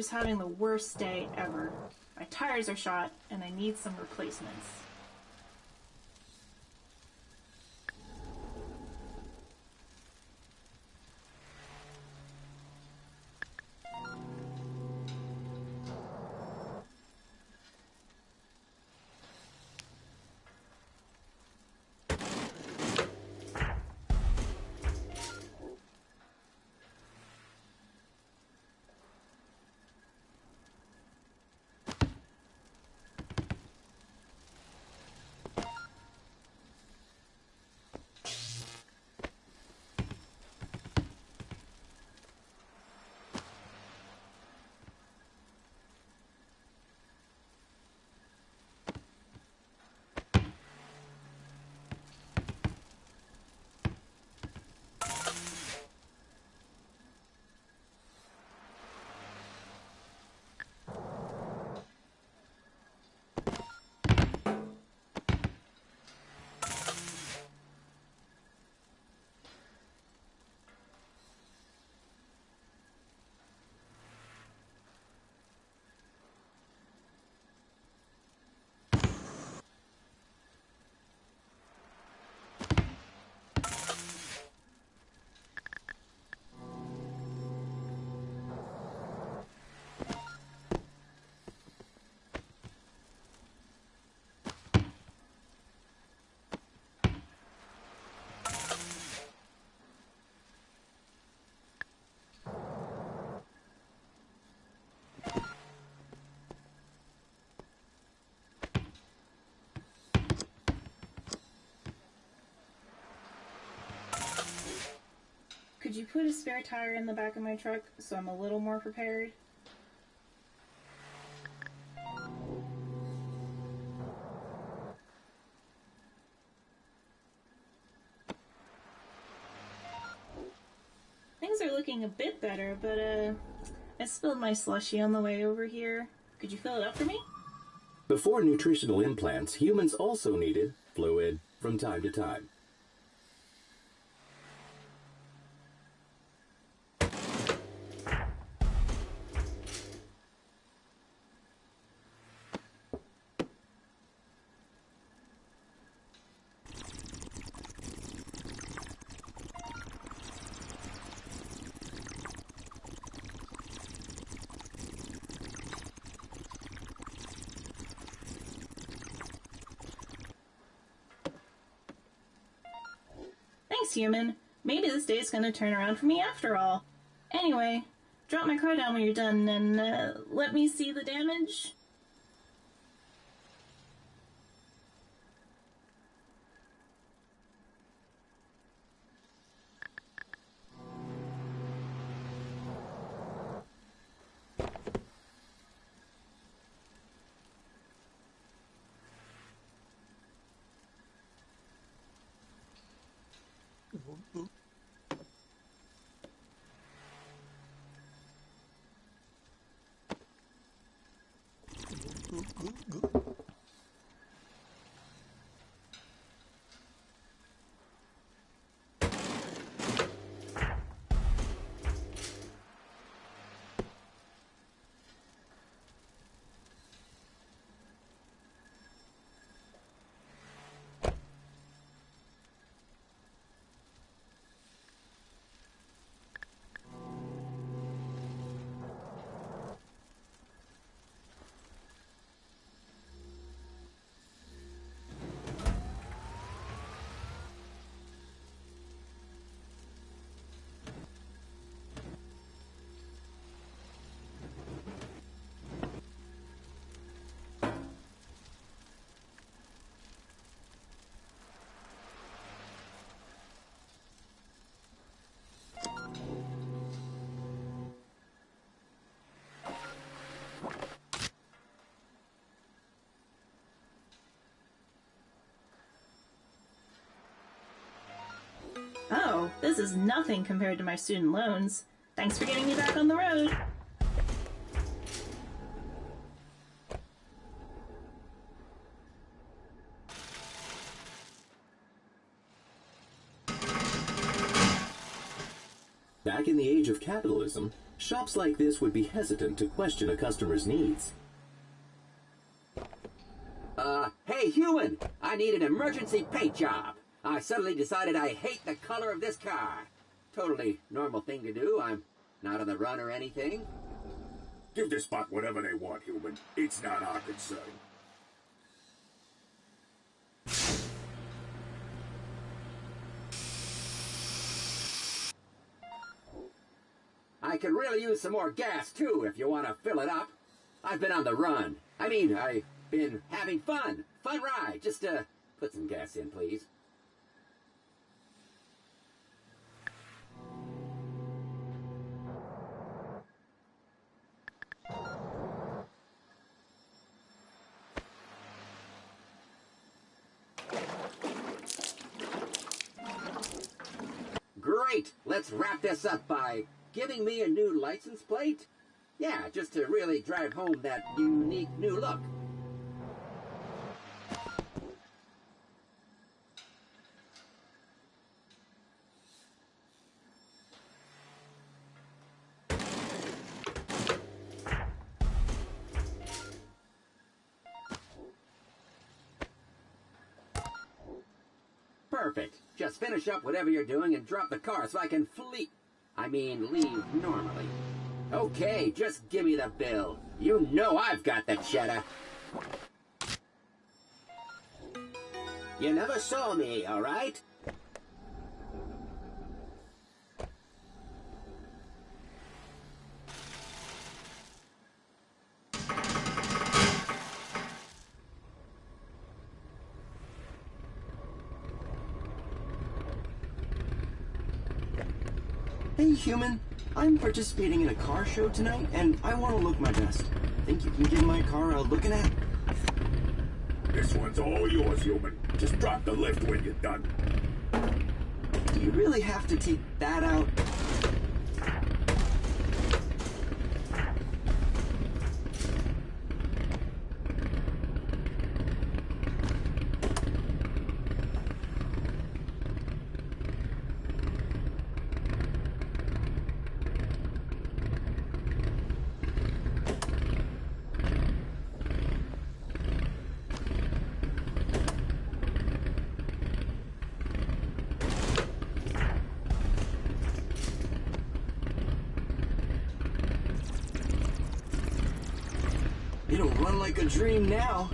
just having the worst day ever. My tires are shot, and I need some replacements. Could you put a spare tire in the back of my truck so I'm a little more prepared? Things are looking a bit better, but I spilled my slushie on the way over here. Could you fill it up for me? Before nutritional implants, humans also needed fluid from time to time. Thanks, human. Maybe this day's gonna turn around for me after all. Anyway, drop my car down when you're done and let me see the damage. Oh, this is nothing compared to my student loans. Thanks for getting me back on the road. Back in the age of capitalism, Shops like this would be hesitant to question a customer's needs. Hey, human! I need an emergency paint job. I suddenly decided I hate the color of this car. Totally normal thing to do. I'm not on the run or anything. Give the spot whatever they want, human. It's not our concern. I could really use some more gas, too, if you want to fill it up. I've been on the run. I've been having fun. Fun ride. Just, put some gas in, please. Great! Let's wrap this up by giving me a new license plate? Yeah, just to really drive home that unique new look. Perfect. Just finish up whatever you're doing and drop the car so I can leave normally. Okay, just give me the bill. You know I've got the cheddar. You never saw me, all right? Hey, human. I'm participating in a car show tonight, and I want to look my best. Think you can give my car a looking at? This one's all yours, human. Just drop the lift when you're done. Do you really have to take that out? It'll run like a dream now.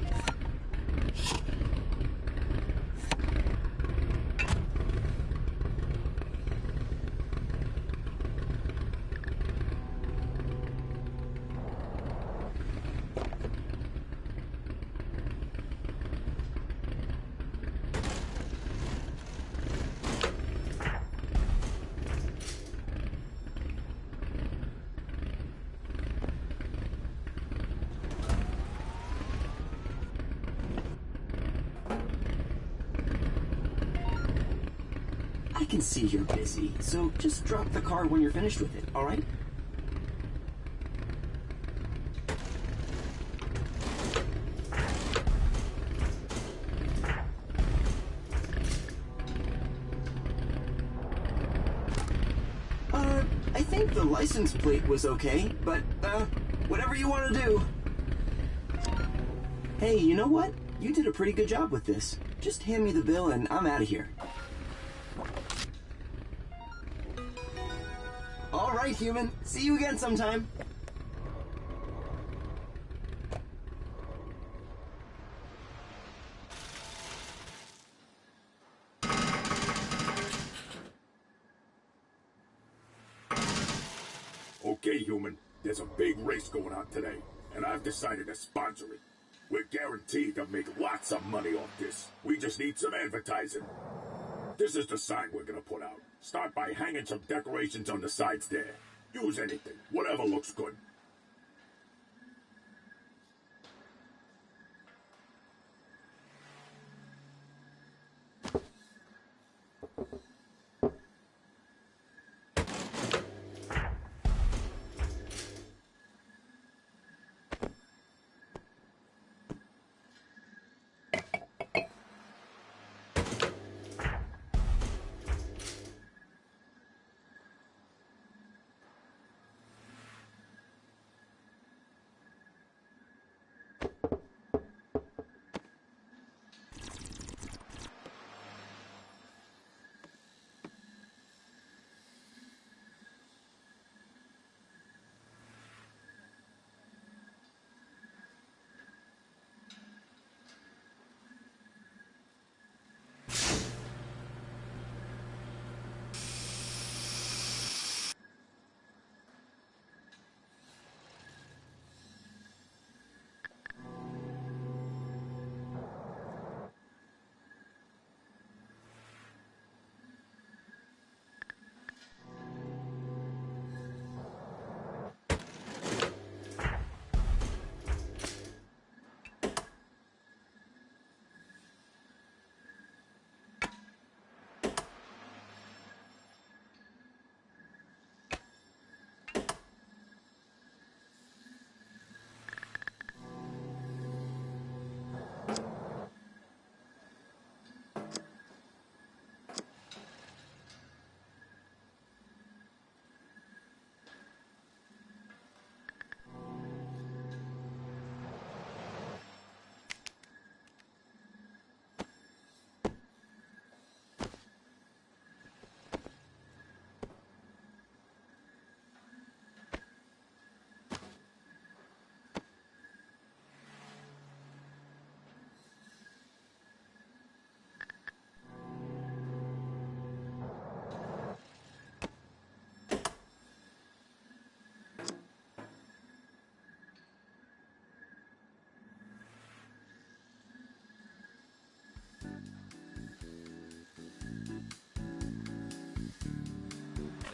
I can see you're busy, so just drop the car when you're finished with it, all right? I think the license plate was okay, but, whatever you want to do. Hey, you know what? You did a pretty good job with this. Just hand me the bill and I'm out of here. All right, human. See you again sometime. Okay, human. There's a big race going on today, and I've decided to sponsor it. We're guaranteed to make lots of money off this. We just need some advertising. This is the sign we're gonna put out. Start by hanging some decorations on the sides there. Use anything, whatever looks good.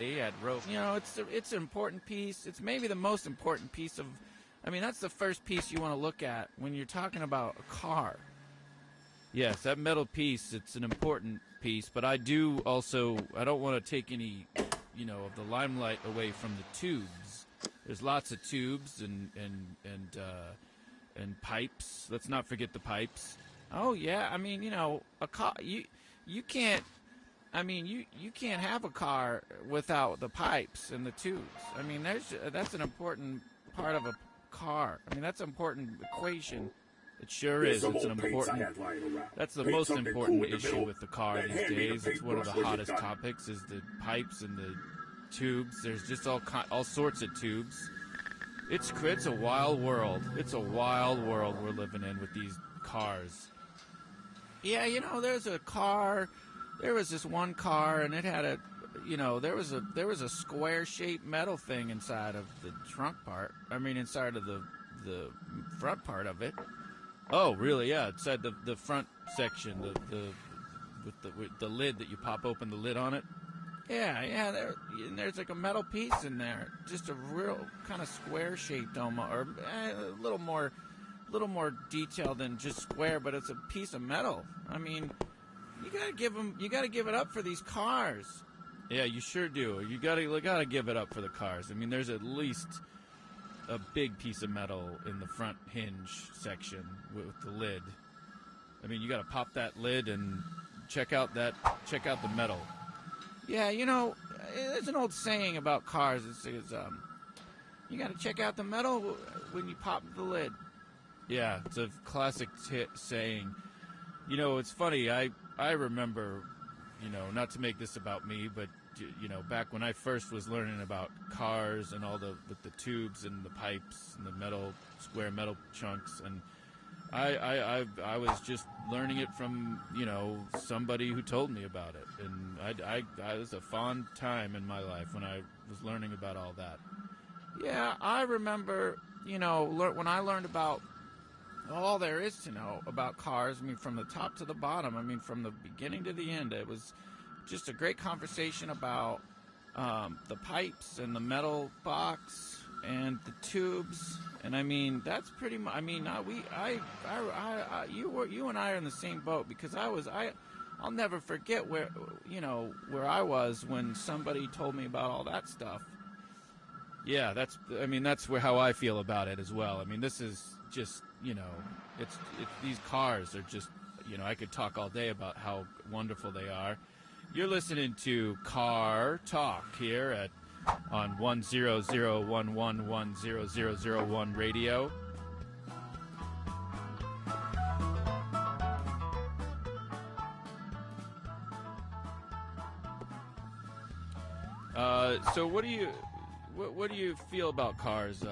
They had rope. You know, it's an important piece. It's maybe the most important piece of. I mean, that's the first piece you want to look at when you're talking about a car. Yes, that metal piece. It's an important piece, but I don't want to take any, of the limelight away from the tubes. There's lots of tubes and pipes. Let's not forget the pipes. Oh yeah, I mean, a car. You can't. I mean, you can't have a car without the pipes and the tubes. I mean, that's an important part of a car. I mean, that's an important equation. It sure is. It's an important. That's the most important issue with the car these days. It's one of the hottest topics is the pipes and the tubes. There's just all sorts of tubes. It's a wild world. It's a wild world we're living in with these cars. Yeah, there's a car. There was this one car, and it had there was a square-shaped metal thing inside of the trunk part. I mean, inside of the front part of it. Oh, really? Yeah, inside the front section, with the lid that you pop open the lid on it. Yeah. There's like a metal piece in there, just a real kind of square-shaped almost, or a little more detailed than just square, but it's a piece of metal. I mean, you gotta give it up for these cars. Yeah, you sure do. You gotta give it up for the cars. I mean, there's at least a big piece of metal in the front hinge section with the lid. I mean, you gotta pop that lid and check out the metal. Yeah, there's an old saying about cars. It says, you gotta check out the metal when you pop the lid. Yeah, it's a classic saying. It's funny. I remember, not to make this about me, but back when I first was learning about cars and all the tubes and the pipes and the square metal chunks, and I was just learning it from somebody who told me about it, and I was a fond time in my life when I was learning about all that. Yeah, I remember when I learned about all there is to know about cars. I mean, from the top to the bottom. I mean, from the beginning to the end. It was just a great conversation about the pipes and the metal box and the tubes. And I mean, that's pretty much. I mean, you and I are in the same boat because I'll never forget where I was when somebody told me about all that stuff. Yeah, that's how I feel about it as well. I mean, this is just. It's these cars are just, I could talk all day about how wonderful they are. You're listening to Car Talk here on 100110001 radio. So what do you feel about cars,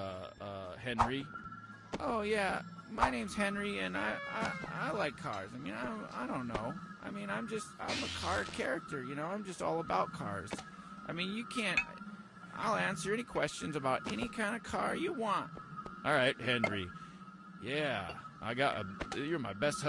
Henry? Oh yeah, my name's Henry, and I like cars. I mean, I don't know. I mean, I'm a car character. I'm just all about cars. I mean, I'll answer any questions about any kind of car you want. All right, Henry. Yeah, you're my best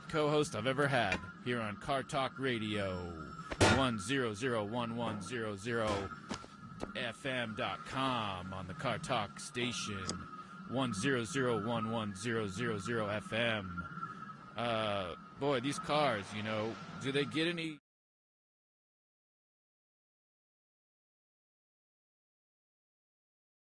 co-host I've ever had here on Car Talk Radio, 1001100FM.com on the Car Talk station. 1001100 FM. Boy, these cars, do they get any